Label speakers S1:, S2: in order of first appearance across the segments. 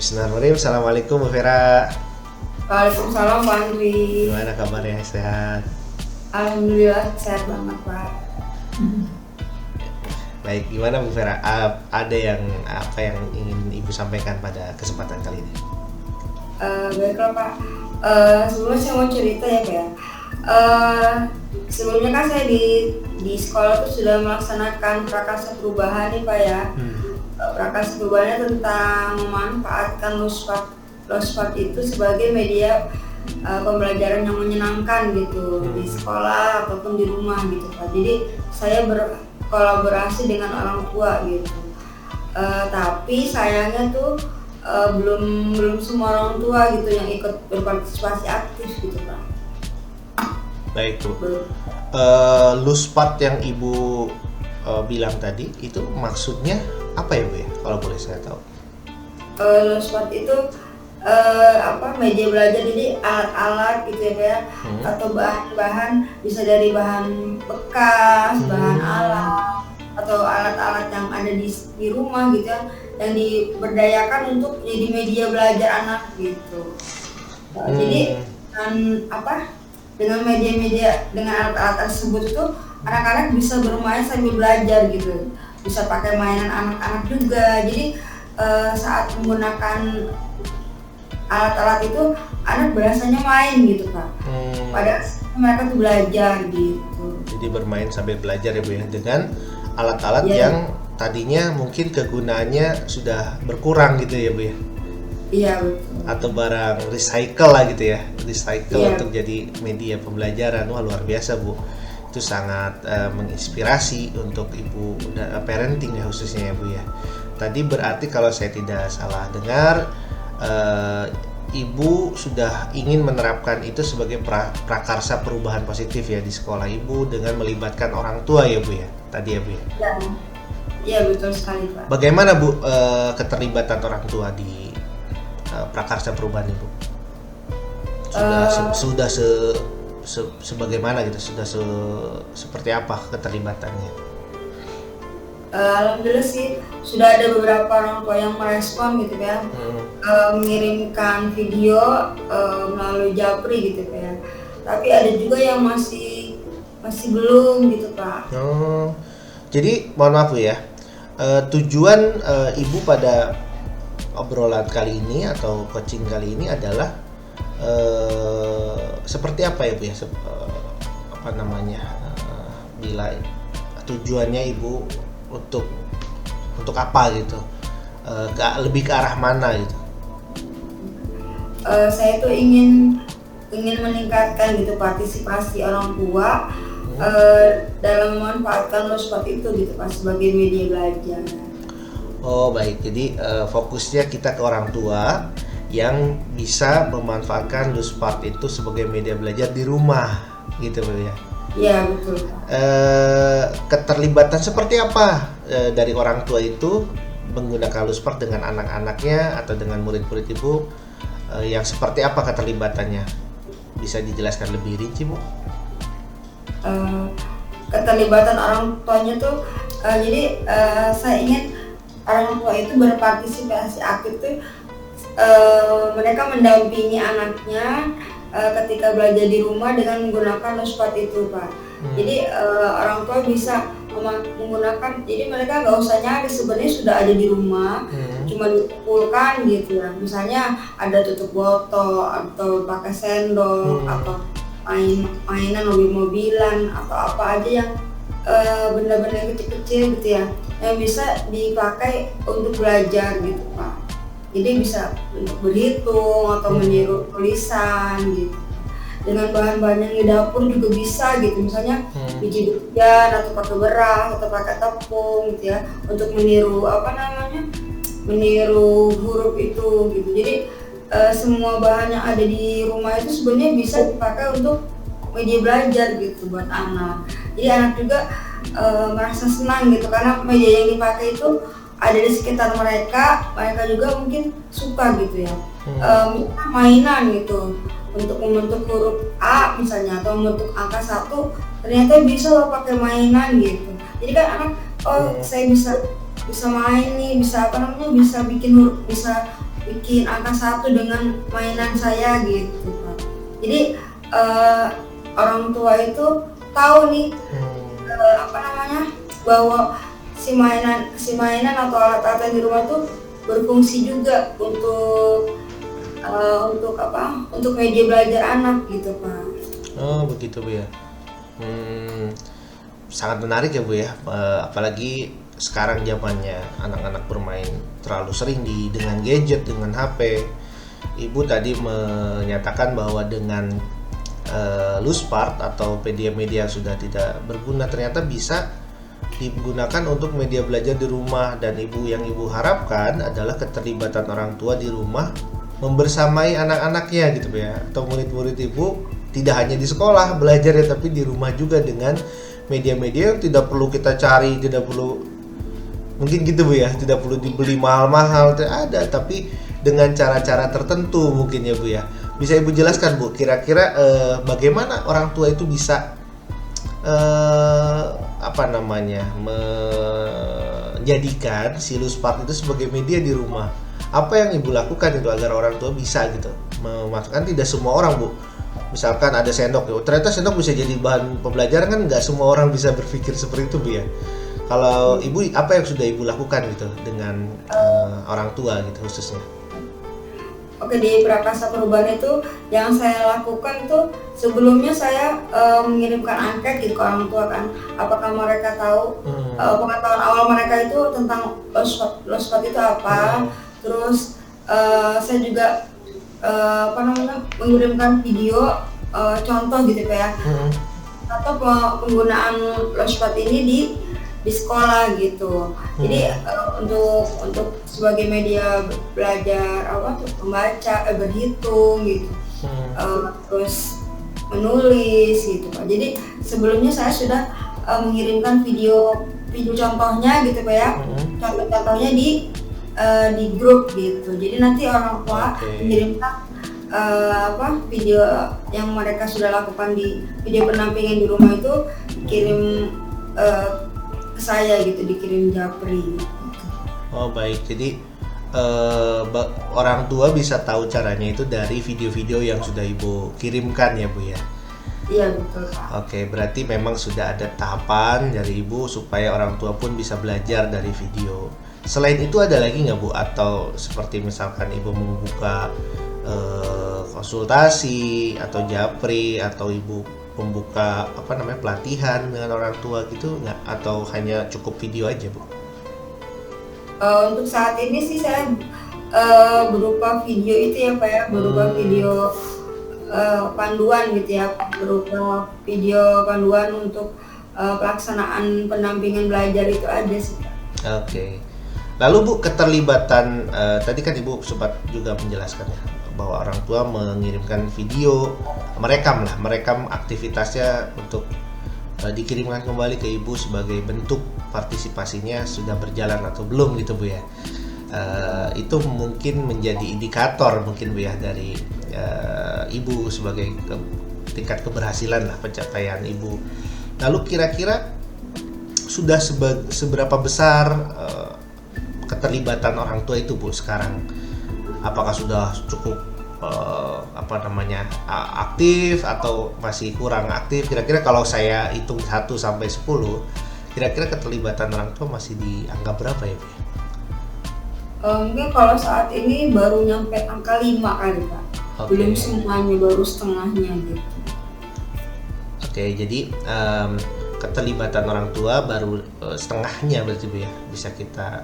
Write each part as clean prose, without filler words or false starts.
S1: Bismillahirrahmanirrahim. Assalamualaikum Bu Vera.
S2: Waalaikumsalam Pak Andri.
S1: Gimana kabarnya, sehat?
S2: Alhamdulillah sehat banget Pak.
S1: Baik, gimana Bu Vera? Ada apa yang ingin Ibu sampaikan pada kesempatan kali ini?
S2: Baiklah Pak. Sebelumnya saya mau cerita ya Pak ya. Sebelumnya kan saya di sekolah tuh sudah melaksanakan prakarsa perubahan nih Pak ya. Prakarsa perubahannya tentang memanfaatkan Lospart itu sebagai media pembelajaran yang menyenangkan gitu di sekolah ataupun di rumah gitu Pak. Jadi saya berkolaborasi dengan orang tua gitu. Tapi sayangnya tuh belum semua orang tua gitu yang ikut berpartisipasi aktif gitu Pak.
S1: Baik Bu. Lospart yang Ibu bilang tadi itu maksudnya apa ya Bu ya? Kalau boleh saya tahu.
S2: Lospart itu media belajar, jadi alat-alat gitu ya Pak ya, atau bahan-bahan, bisa dari bahan bekas, bahan alat atau alat-alat yang ada di rumah gitu ya, yang diberdayakan untuk jadi media belajar anak gitu. Jadi dengan media-media, dengan alat-alat tersebut itu anak-anak bisa bermain sambil belajar gitu, bisa pakai mainan anak-anak juga. Jadi saat menggunakan alat-alat itu anak berasanya main gitu Pak. Padahal mereka tuh belajar gitu.
S1: Jadi bermain sambil belajar ya Bu ya, dengan alat-alat yang tadinya mungkin kegunaannya sudah berkurang gitu ya Bu ya.
S2: Iya betul.
S1: Atau barang recycle lah gitu ya, untuk jadi media pembelajaran. Wah, luar biasa Bu. Itu sangat menginspirasi untuk ibu parenting ya, khususnya ya Bu ya. Tadi berarti kalau saya tidak salah dengar, Ibu sudah ingin menerapkan itu sebagai prakarsa perubahan positif ya di sekolah Ibu dengan melibatkan orang tua ya Bu ya, tadi ya Bu ya?
S2: Iya betul sekali Pak.
S1: Bagaimana Bu keterlibatan orang tua di prakarsa perubahan Ibu? Sudah sebagaimana gitu, seperti apa keterlibatannya?
S2: Alhamdulillah sih sudah ada beberapa orang tua yang merespon gitu ya, mengirimkan video melalui Japri gitu ya. Tapi ada juga yang masih belum gitu Pak.
S1: Jadi mohon maaf ya, tujuan Ibu pada obrolan kali ini atau coaching kali ini adalah seperti apa ya Bu ya? Bila tujuannya Ibu untuk apa gitu, lebih ke arah mana gitu?
S2: Saya tuh ingin meningkatkan gitu partisipasi orang tua dalam memanfaatkan Lospart itu gitu Pak, sebagai media belajar.
S1: Oh baik, jadi fokusnya kita ke orang tua yang bisa memanfaatkan Lospart itu sebagai media belajar di rumah gitu Bu ya?
S2: Iya betul.
S1: Keterlibatan seperti apa dari orang tua itu menggunakan Lospart dengan anak-anaknya atau dengan murid-murid Ibu, yang seperti apa keterlibatannya? Bisa dijelaskan lebih rinci Bu?
S2: Keterlibatan orang tuanya tuh jadi saya ingin orang tua itu berpartisipasi aktif tuh, mereka mendampingi anaknya ketika belajar di rumah dengan menggunakan Lospart itu Pak. Jadi orang tua bisa menggunakan, jadi mereka nggak usah nyari, sebenarnya sudah ada di rumah, cuma dikumpulkan gitu ya. Misalnya ada tutup botol atau pakai sendok atau mainan mobil-mobilan atau apa aja yang benda-benda yang kecil-kecil gitu ya, yang bisa dipakai untuk belajar gitu Pak. Jadi bisa untuk berhitung atau meniru tulisan gitu. Dengan bahan-bahan yang di dapur juga bisa gitu, misalnya biji-bijian atau pakai beras atau pakai tepung gitu ya, untuk meniru meniru huruf itu gitu. Jadi semua bahan yang ada di rumah itu sebenarnya bisa dipakai untuk media belajar gitu buat anak. Jadi anak juga merasa senang gitu, karena media yang dipakai itu ada di sekitar mereka juga mungkin suka gitu ya. Mainan gitu untuk membentuk huruf A misalnya, atau membentuk angka 1, ternyata bisa loh pakai mainan gitu. Jadi kan anak, saya bisa main nih, bisa bisa bikin huruf, bisa bikin angka 1 dengan mainan saya gitu Pak. Jadi orang tua itu tahu nih bahwa si mainan atau alat-alat di rumah tuh berfungsi juga untuk media belajar anak gitu Pak.
S1: Oh begitu Bu ya. Sangat menarik ya Bu ya. Apalagi sekarang zamannya anak-anak bermain terlalu sering dengan gadget, dengan HP. Ibu tadi menyatakan bahwa dengan loose part atau media-media yang sudah tidak berguna ternyata bisa digunakan untuk media belajar di rumah, dan yang ibu harapkan adalah keterlibatan orang tua di rumah membersamai anak-anaknya gitu ya, atau murid-murid ibu tidak hanya di sekolah belajar ya, tapi di rumah juga dengan media-media yang tidak perlu kita cari, tidak perlu mungkin gitu Bu ya, tidak perlu dibeli mahal-mahal, ada, tapi dengan cara-cara tertentu mungkin ya Bu ya. Bisa Ibu jelaskan Bu, kira-kira bagaimana orang tua itu bisa menjadikan si loose part itu sebagai media di rumah. Apa yang Ibu lakukan itu agar orang tua bisa gitu memasukkan? Tidak semua orang Bu, misalkan ada sendok, ternyata sendok bisa jadi bahan pembelajaran, kan nggak semua orang bisa berpikir seperti itu Bu ya. Kalau Ibu, apa yang sudah Ibu lakukan gitu dengan orang tua gitu khususnya?
S2: Oke, di Prakasa Perubahan itu yang saya lakukan tuh sebelumnya saya mengirimkan angket gitu ke orang tua kan, apakah mereka tahu pengetahuan awal mereka itu tentang lost part itu apa. Terus saya juga mengirimkan video contoh gitu ya, atau penggunaan lost part ini di sekolah gitu. Jadi untuk sebagai media belajar membaca, berhitung gitu, terus menulis gitu Pak. Jadi sebelumnya saya sudah mengirimkan video contohnya gitu Pak ya, contoh-contohnya di grup gitu. Jadi nanti orang tua mengirimkan video yang mereka sudah lakukan di video pendampingan di rumah itu kirim ke saya gitu, dikirim japri gitu.
S1: Oh baik, jadi orang tua bisa tahu caranya itu dari video-video yang sudah Ibu kirimkan ya Bu ya?
S2: Iya betul Pak.
S1: Oke, berarti memang sudah ada tahapan dari Ibu supaya orang tua pun bisa belajar dari video. Selain itu ada lagi nggak Bu? Atau seperti misalkan Ibu membuka konsultasi atau japri, atau Ibu membuka pelatihan dengan orang tua gitu nggak? Atau hanya cukup video aja Bu?
S2: Untuk saat ini sih saya berupa video itu ya Pak ya, berupa video panduan gitu ya, berupa video panduan untuk pelaksanaan pendampingan belajar itu ada sih Pak.
S1: Oke. Lalu Bu, keterlibatan tadi kan Ibu sempat juga menjelaskan ya bahwa orang tua mengirimkan video, merekam aktivitasnya untuk dikirimkan kembali ke Ibu sebagai bentuk partisipasinya sudah berjalan atau belum gitu Bu ya. Itu mungkin menjadi indikator mungkin Bu ya dari Ibu sebagai tingkat keberhasilan lah, pencapaian Ibu. Lalu kira-kira sudah seberapa besar keterlibatan orang tua itu Bu sekarang? Apakah sudah cukup aktif atau masih kurang aktif? Kira-kira kalau saya hitung 1 sampai 10, kira-kira keterlibatan orang tua masih dianggap berapa ya Bu?
S2: Mungkin kalau saat ini baru nyampe angka 5 kali Pak. Belum semuanya, baru setengahnya gitu.
S1: Oke, jadi keterlibatan orang tua baru setengahnya berarti Bu ya, bisa kita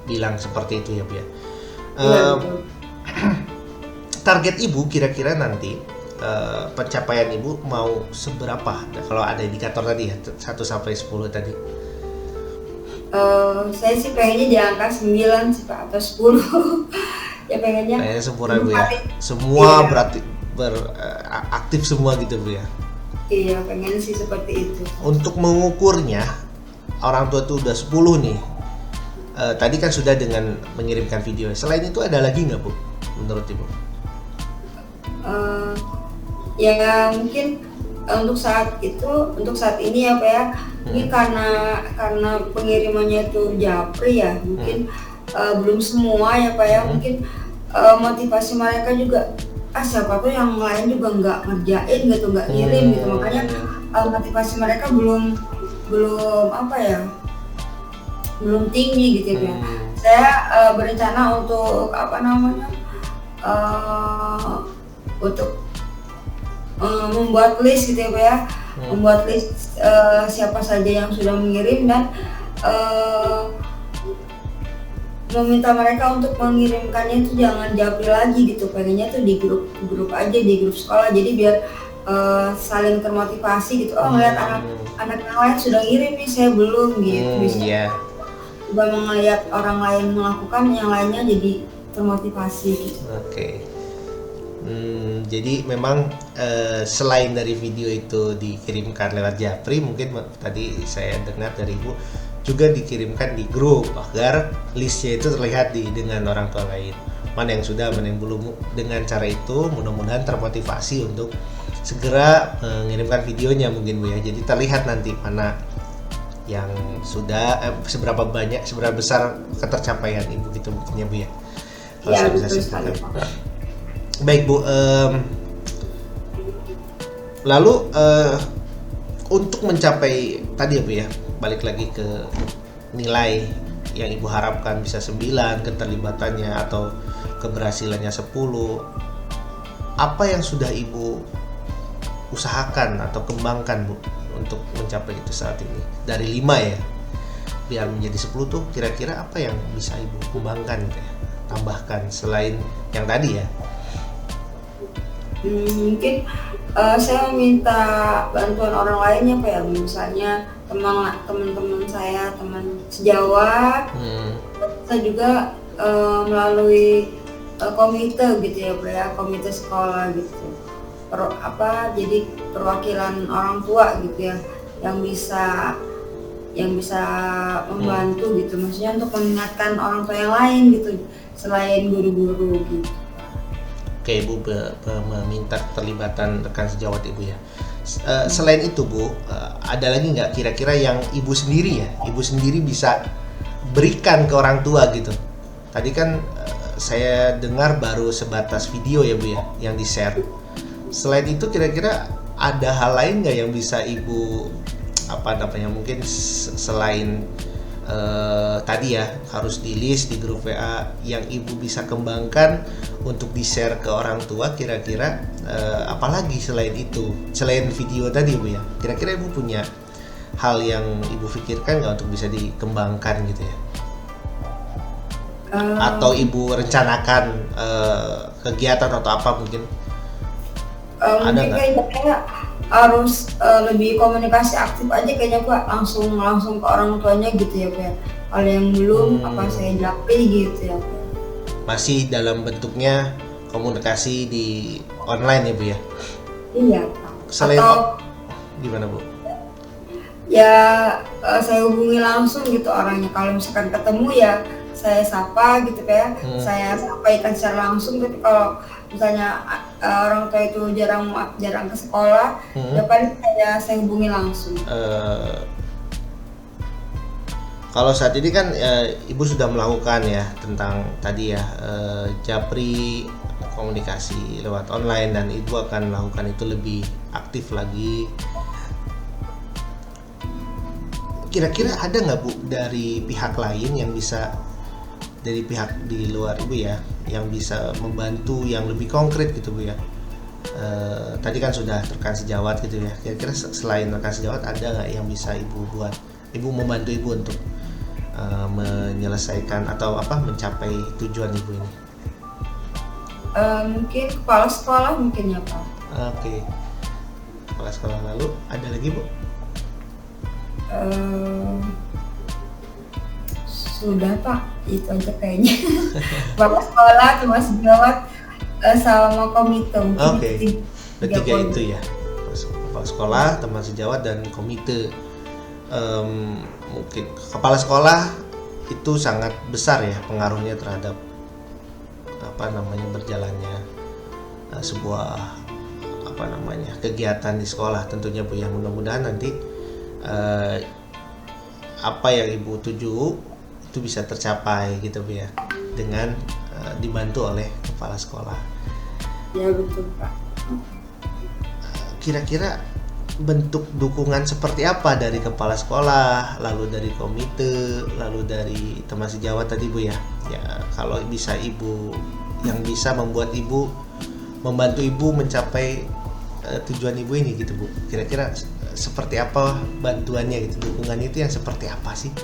S1: bilang seperti itu ya Bu ya. Target Ibu kira-kira nanti pencapaian Ibu mau seberapa? Kalau ada indikator tadi ya, 1 sampai 10 tadi.
S2: Saya sih pengennya di angka 9 sih Pak, atau 10. Ya pengennya
S1: sempurna Bu ya. Semua berarti aktif semua gitu Bu ya.
S2: Iya, pengen sih seperti itu.
S1: Untuk mengukurnya, orang tua tuh udah 10 nih. Tadi kan sudah dengan mengirimkan video. Selain itu ada lagi nggak Bu menurut Ibu?
S2: Ya mungkin untuk saat ini ya Pak ya, ini karena pengirimannya itu japri ya, mungkin belum semua ya Pak ya, mungkin motivasi mereka juga, siapa tuh yang lain juga nggak ngerjain gitu, nggak ngirim gitu, makanya motivasi mereka belum apa ya, belum tinggi gitu ya. Saya berencana untuk apa namanya, untuk membuat list gitu ya Pak ya, membuat list siapa saja yang sudah mengirim, dan meminta mereka untuk mengirimkannya itu jangan japri lagi gitu, pengennya tuh di grup aja, di grup sekolah, jadi biar saling termotivasi gitu. Ngeliat anak yang lain sudah ngirim nih, saya belum gitu. Bisa coba melihat orang lain melakukan, yang lainnya jadi termotivasi gitu.
S1: Jadi memang selain dari video itu dikirimkan lewat japri, mungkin tadi saya dengar dari Ibu juga dikirimkan di grup agar listnya itu terlihat dengan orang tua lain, mana yang sudah, mana yang belum. Dengan cara itu mudah-mudahan termotivasi untuk segera mengirimkan videonya mungkin Bu ya, jadi terlihat nanti mana yang sudah seberapa besar ketercapaian Ibu gitu mungkinnya Bu ya, kalau saya bisa simpulkan. Baik Bu, lalu untuk mencapai tadi ya Bu ya, balik lagi ke nilai yang Ibu harapkan bisa 9, keterlibatannya atau keberhasilannya 10, apa yang sudah Ibu usahakan atau kembangkan Bu untuk mencapai itu saat ini? Dari 5 ya, biar menjadi 10 tuh kira-kira apa yang bisa Ibu kembangkan gitu ya, tambahkan selain yang tadi ya?
S2: Mungkin saya meminta bantuan orang lainnya Pak ya, misalnya teman-teman saya, teman sejawat. Saya juga melalui komite gitu ya Pak ya, komite sekolah gitu, jadi perwakilan orang tua gitu ya, yang bisa membantu gitu, maksudnya untuk mengingatkan orang tua yang lain gitu selain guru-guru gitu.
S1: Oke, Ibu meminta keterlibatan rekan sejawat Ibu ya. Selain itu Bu, ada lagi nggak kira-kira yang Ibu sendiri bisa berikan ke orang tua gitu? Tadi kan saya dengar baru sebatas video ya Bu ya, yang di-share. Selain itu kira-kira ada hal lain nggak yang bisa Ibu mungkin selain tadi ya harus di list di grup WA, yang Ibu bisa kembangkan untuk di-share ke orang tua, kira-kira apalagi selain itu, selain video tadi Bu ya, kira-kira Ibu punya hal yang Ibu pikirkan nggak untuk bisa dikembangkan gitu ya? Atau Ibu rencanakan kegiatan atau apa mungkin? Ada nggak?
S2: Kayaknya harus lebih komunikasi aktif aja kayaknya Pak, langsung ke orang tuanya gitu ya Pak. Kalau yang belum apa saya japri gitu ya Pak.
S1: Masih dalam bentuknya komunikasi di online ya Bu ya?
S2: Iya Pak.
S1: Selain
S2: atau
S1: gimana Bu?
S2: Ya saya hubungi langsung gitu orangnya, kalau misalkan ketemu ya saya sapa gitu kayak, saya sampaikan secara langsung. Tapi kalau misalnya orang tua itu jarang ke sekolah, ya paling saya hubungi langsung.
S1: Kalau saat ini kan Ibu sudah melakukan ya tentang tadi ya japri, komunikasi lewat online, dan Ibu akan melakukan itu lebih aktif lagi. Kira-kira ada nggak Bu dari pihak lain yang bisa, dari pihak di luar Ibu ya, yang bisa membantu yang lebih konkret gitu Bu ya? Tadi kan sudah rekan sejawat gitu ya, kira-kira selain rekan sejawat ada nggak yang bisa Ibu buat, Ibu membantu Ibu untuk menyelesaikan atau mencapai tujuan Ibu ini?
S2: Mungkin kepala sekolah mungkin ya Pak.
S1: Oke. Kepala sekolah, lalu ada lagi Bu?
S2: Sudah Pak, itu aja kayaknya. Kepala sekolah, teman sejawat, sama komite.
S1: Oke. Tiga itu ya, kepala sekolah, teman sejawat, dan komite. Mungkin kepala sekolah itu sangat besar ya pengaruhnya terhadap berjalannya sebuah kegiatan di sekolah tentunya Bu ya. Mudah-mudahan nanti apa yang Ibu tuju itu bisa tercapai gitu Bu ya, dengan dibantu oleh kepala sekolah.
S2: Ya betul Pak.
S1: Kira-kira bentuk dukungan seperti apa dari kepala sekolah, lalu dari komite, lalu dari teman sejawat tadi Bu ya? Ya kalau bisa Ibu yang bisa membuat Ibu membantu Ibu mencapai tujuan Ibu ini gitu Bu. Kira-kira seperti apa bantuannya gitu, dukungannya itu yang seperti apa sih?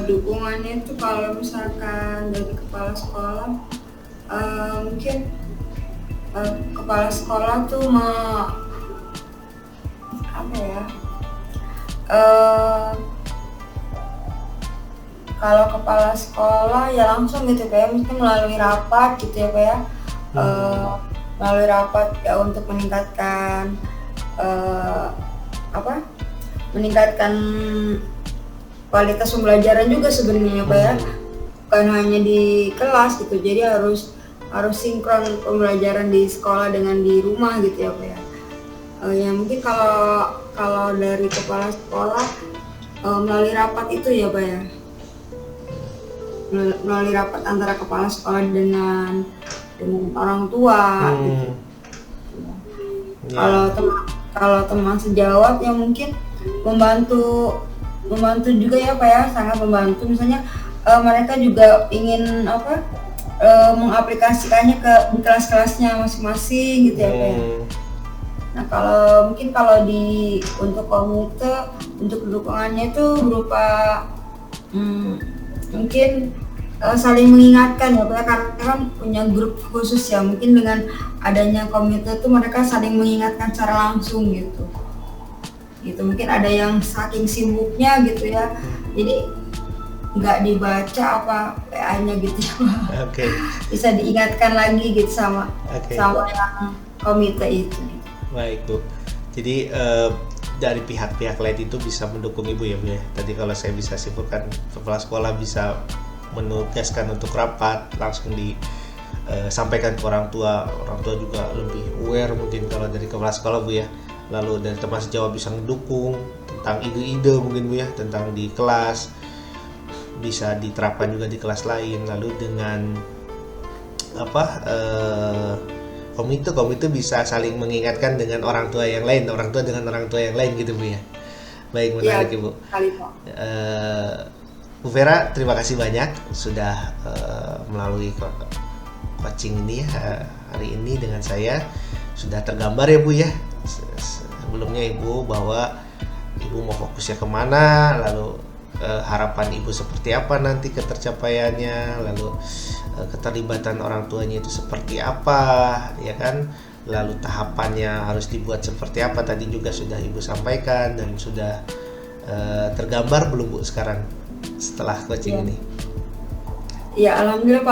S2: Dukungannya itu kalau misalkan dari kepala sekolah, mungkin kepala sekolah tuh apa ya? Kalau kepala sekolah ya langsung gitu kayak mungkin melalui rapat gitu ya Pak ya. Melalui rapat ya untuk meningkatkan meningkatkan kualitas pembelajaran juga sebenarnya Pak ya, bukan hanya di kelas gitu, jadi harus sinkron pembelajaran di sekolah dengan di rumah gitu ya Pak ya. Ya mungkin kalau dari kepala sekolah melalui rapat itu ya Pak ya, melalui rapat antara kepala sekolah dengan orang tua gitu. Kalau teman sejawat yang mungkin membantu juga ya Pak ya, sangat membantu. Misalnya mereka juga ingin mengaplikasikannya ke kelas-kelasnya masing-masing gitu ya Pak ya. Nah kalau untuk komite, untuk dukungannya itu berupa mungkin saling mengingatkan ya Pak ya, karena kan punya grup khusus ya, mungkin dengan adanya komite itu mereka saling mengingatkan secara langsung gitu mungkin ada yang saking sibuknya gitu ya, jadi nggak dibaca PA-nya gitu ya Pak. Bisa diingatkan lagi gitu sama yang komite itu.
S1: Baik Bu, jadi dari pihak-pihak lain itu bisa mendukung Ibu ya Bu ya. Tadi kalau saya bisa simpulkan, kepala sekolah bisa menugaskan untuk rapat, langsung disampaikan ke orang tua juga lebih aware mungkin kalau dari kepala sekolah Bu ya. Lalu dari teman sejawat bisa mendukung tentang ide-ide mungkin Bu ya, tentang di kelas, bisa diterapkan juga di kelas lain. Lalu dengan komite bisa saling mengingatkan dengan orang tua yang lain, orang tua dengan orang tua yang lain gitu Bu ya. Baik, menarik Ibu. Bu Vera, terima kasih banyak sudah melalui coaching ini hari ini dengan saya. Sudah tergambar ya Bu ya, sebelumnya Ibu bahwa Ibu mau fokusnya kemana, lalu harapan Ibu seperti apa nanti ketercapaiannya, lalu keterlibatan orang tuanya itu seperti apa ya kan, lalu tahapannya harus dibuat seperti apa, tadi juga sudah Ibu sampaikan dan sudah tergambar belum Bu sekarang setelah coaching ini?
S2: Ya alhamdulillah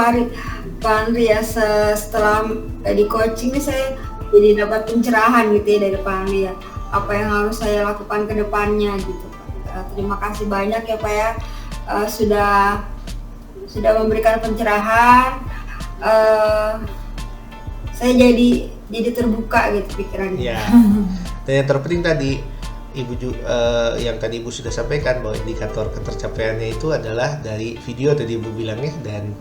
S2: Pak Andri ya, setelah di coaching ini saya jadi dapat pencerahan gitu ya dari Pak Andri ya, apa yang harus saya lakukan ke depannya gitu. Terima kasih banyak ya Pak ya, sudah memberikan pencerahan. Saya jadi terbuka gitu pikirannya.
S1: Ya. Dan yang terpenting tadi Ibu yang tadi Ibu sudah sampaikan bahwa indikator ketercapaiannya itu adalah dari video tadi Ibu bilangnya dan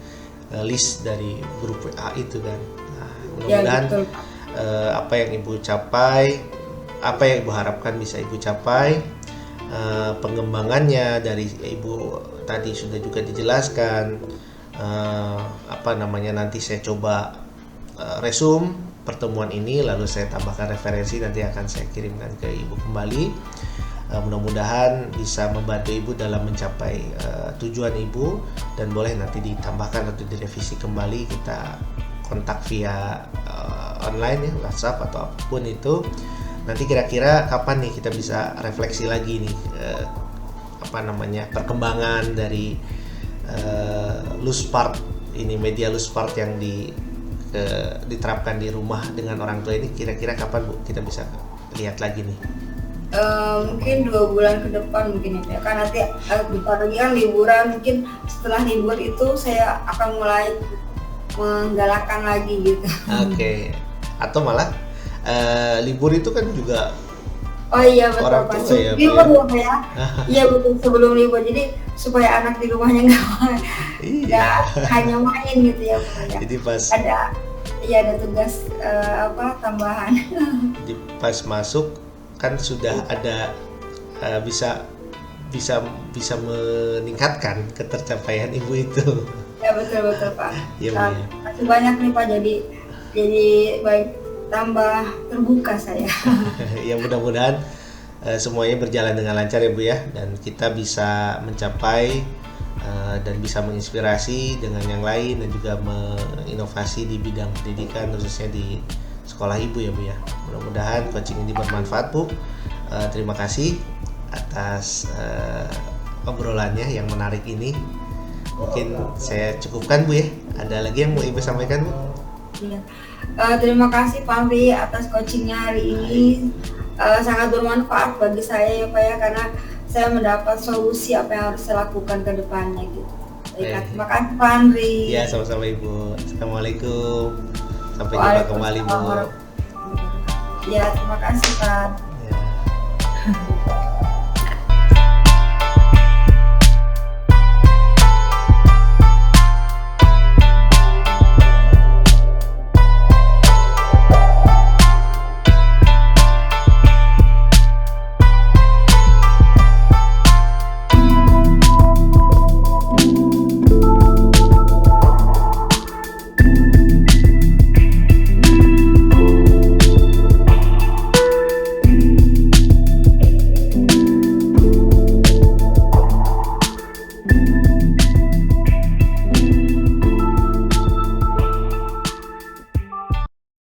S1: list dari grup WA itu kan. Nah, mudah-mudahan apa yang Ibu capai, apa yang Ibu harapkan bisa Ibu capai, pengembangannya dari Ibu tadi sudah juga dijelaskan. Nanti saya coba resume pertemuan ini, lalu saya tambahkan referensi, nanti akan saya kirimkan ke Ibu kembali. Mudah-mudahan bisa membantu Ibu dalam mencapai tujuan Ibu, dan boleh nanti ditambahkan atau direvisi kembali, kita kontak via online ya, WhatsApp atau apapun itu. Nanti kira-kira kapan nih kita bisa refleksi lagi nih perkembangan dari loose part ini, media loose part yang diterapkan di rumah dengan orang tua ini, kira-kira kapan Bu kita bisa lihat lagi nih?
S2: Mungkin 2 bulan ke depan mungkin ya, kan nanti bentar lagi kan liburan, mungkin setelah libur itu saya akan mulai menggalakkan lagi gitu.
S1: Atau malah libur itu kan juga
S2: Oh iya betul
S1: orang
S2: Pak.
S1: tua ya Bu
S2: Libur
S1: ya.
S2: ya Pak ya. Iya betul sebelum libur. Jadi supaya anak di rumahnya
S1: Iya.
S2: nggak hanya main gitu ya Pak ya.
S1: Jadi pas
S2: Ada iya ada tugas tambahan.
S1: pas masuk kan sudah ada bisa bisa bisa meningkatkan ketercapaian ibu itu.
S2: Ya betul betul Pak.
S1: Iya Bu
S2: Nah,
S1: ya.
S2: masih banyak nih Pak jadi baik tambah terbuka saya.
S1: Ya mudah-mudahan semuanya berjalan dengan lancar ya Bu ya, dan kita bisa mencapai dan bisa menginspirasi dengan yang lain dan juga menginovasi di bidang pendidikan khususnya di sekolah ibu ya Bu ya. Mudah-mudahan coaching ini bermanfaat Bu. Terima kasih atas obrolannya yang menarik ini. Mungkin saya cukupkan Bu ya. Ada lagi yang mau Ibu sampaikan Bu?
S2: Iya. Terima kasih Pak Amri atas coachingnya hari ini. Sangat bermanfaat bagi saya ya Pak ya, karena saya mendapat solusi apa yang harus saya lakukan ke depannya gitu. Baik, terima kasih Pak Amri.
S1: Ya, sama-sama Ibu. Assalamualaikum. Sampai jumpa kembali Bu.
S2: Ya, terima kasih Pak.
S1: Ya.